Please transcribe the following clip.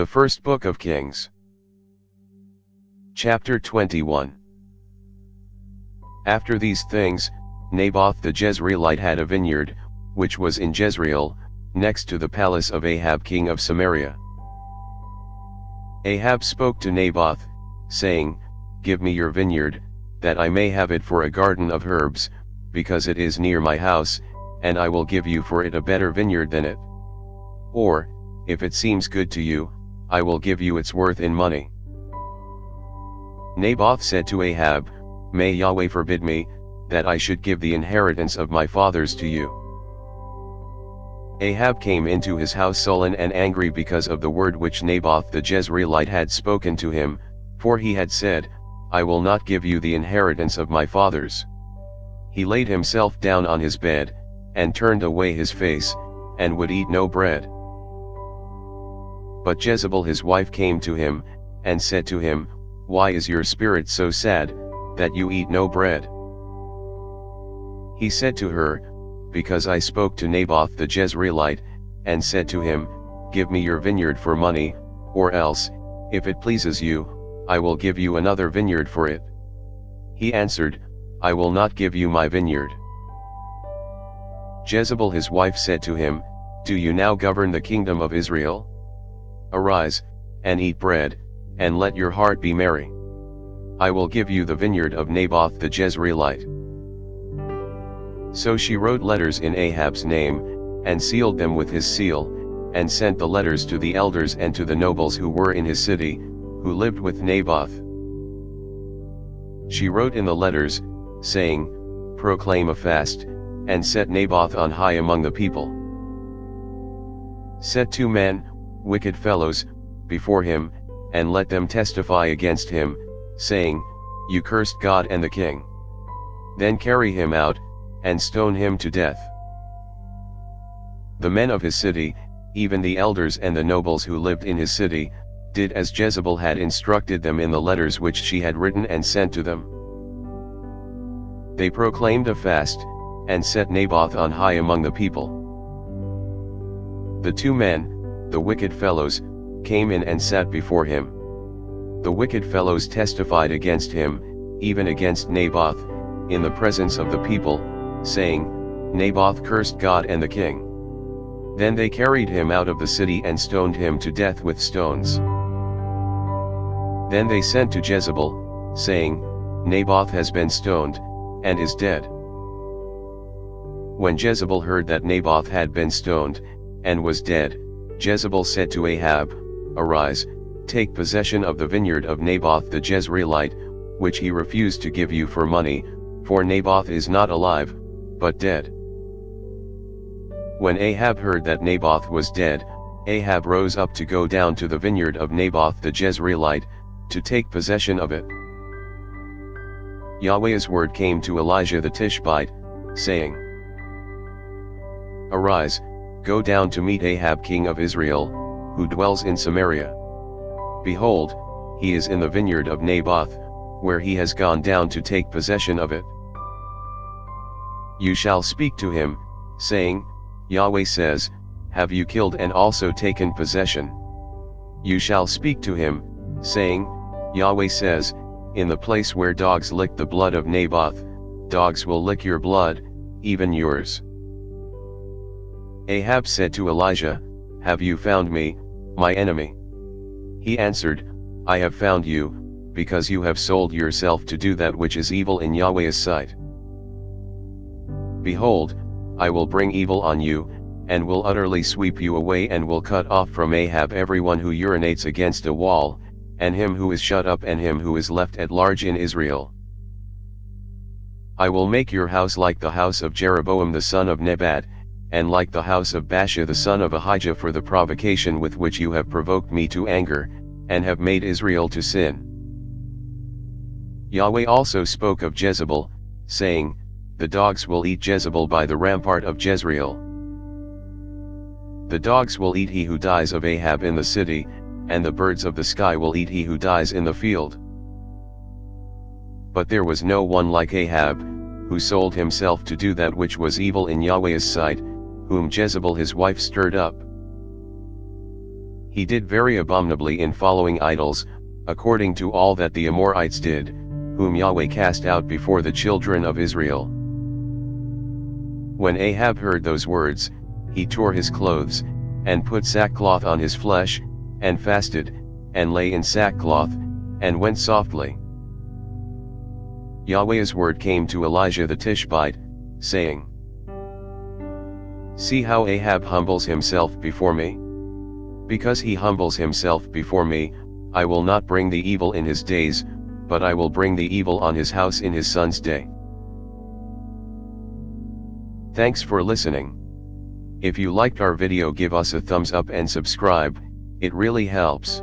The First Book of Kings. Chapter 21. After these things, Naboth the Jezreelite had a vineyard, which was in Jezreel, next to the palace of Ahab king of Samaria. Ahab spoke to Naboth, saying, "Give me your vineyard, that I may have it for a garden of herbs, because it is near my house, and I will give you for it a better vineyard than it. Or, if it seems good to you, I will give you its worth in money." Naboth said to Ahab, "May Yahweh forbid me, that I should give the inheritance of my fathers to you." Ahab came into his house sullen and angry because of the word which Naboth the Jezreelite had spoken to him, for he had said, "I will not give you the inheritance of my fathers." He laid himself down on his bed, and turned away his face, and would eat no bread. But Jezebel his wife came to him, and said to him, "Why is your spirit so sad, that you eat no bread?" He said to her, "Because I spoke to Naboth the Jezreelite, and said to him, 'Give me your vineyard for money, or else, if it pleases you, I will give you another vineyard for it.' He answered, 'I will not give you my vineyard.' Jezebel his wife said to him, 'Do you now govern the kingdom of Israel? Arise, and eat bread, and let your heart be merry. I will give you the vineyard of Naboth the Jezreelite.' So she wrote letters in Ahab's name, and sealed them with his seal, and sent the letters to the elders and to the nobles who were in his city, who lived with Naboth. She wrote in the letters, saying, 'Proclaim a fast, and set Naboth on high among the people. Set 2 men, wicked fellows, before him, and let them testify against him, saying, You cursed God and the king. Then carry him out, and stone him to death.' The men of his city, even the elders and the nobles who lived in his city, did as Jezebel had instructed them in the letters which she had written and sent to them. They proclaimed a fast, and set Naboth on high among the people. The 2 men, the wicked fellows, came in and sat before him. The wicked fellows testified against him, even against Naboth, in the presence of the people, saying, 'Naboth cursed God and the king.' Then they carried him out of the city and stoned him to death with stones. Then they sent to Jezebel, saying, 'Naboth has been stoned, and is dead.' When Jezebel heard that Naboth had been stoned, and was dead, Jezebel said to Ahab, 'Arise, take possession of the vineyard of Naboth the Jezreelite, which he refused to give you for money, for Naboth is not alive, but dead.' When Ahab heard that Naboth was dead, Ahab rose up to go down to the vineyard of Naboth the Jezreelite, to take possession of it. Yahweh's word came to Elijah the Tishbite, saying, 'Arise, go down to meet Ahab king of Israel, who dwells in Samaria. Behold, he is in the vineyard of Naboth, where he has gone down to take possession of it. You shall speak to him, saying, Yahweh says, Have you killed and also taken possession? You shall speak to him, saying, Yahweh says, In the place where dogs licked the blood of Naboth, dogs will lick your blood, even yours.' Ahab said to Elijah, 'Have you found me, my enemy?' He answered, 'I have found you, because you have sold yourself to do that which is evil in Yahweh's sight. Behold, I will bring evil on you, and will utterly sweep you away and will cut off from Ahab everyone who urinates against a wall, and him who is shut up and him who is left at large in Israel. I will make your house like the house of Jeroboam the son of Nebat, and like the house of Baasha the son of Ahijah for the provocation with which you have provoked me to anger, and have made Israel to sin.' Yahweh also spoke of Jezebel, saying, 'The dogs will eat Jezebel by the rampart of Jezreel. The dogs will eat he who dies of Ahab in the city, and the birds of the sky will eat he who dies in the field.' But there was no one like Ahab, who sold himself to do that which was evil in Yahweh's sight, whom Jezebel his wife stirred up. He did very abominably in following idols, according to all that the Amorites did, whom Yahweh cast out before the children of Israel. When Ahab heard those words, he tore his clothes, and put sackcloth on his flesh, and fasted, and lay in sackcloth, and went softly. Yahweh's word came to Elijah the Tishbite, saying, See how Ahab humbles himself before me? Because he humbles himself before me, I will not bring the evil in his days, but I will bring the evil on his house in his son's day. Thanks for listening. If you liked our video, give us a thumbs up and subscribe, it really helps.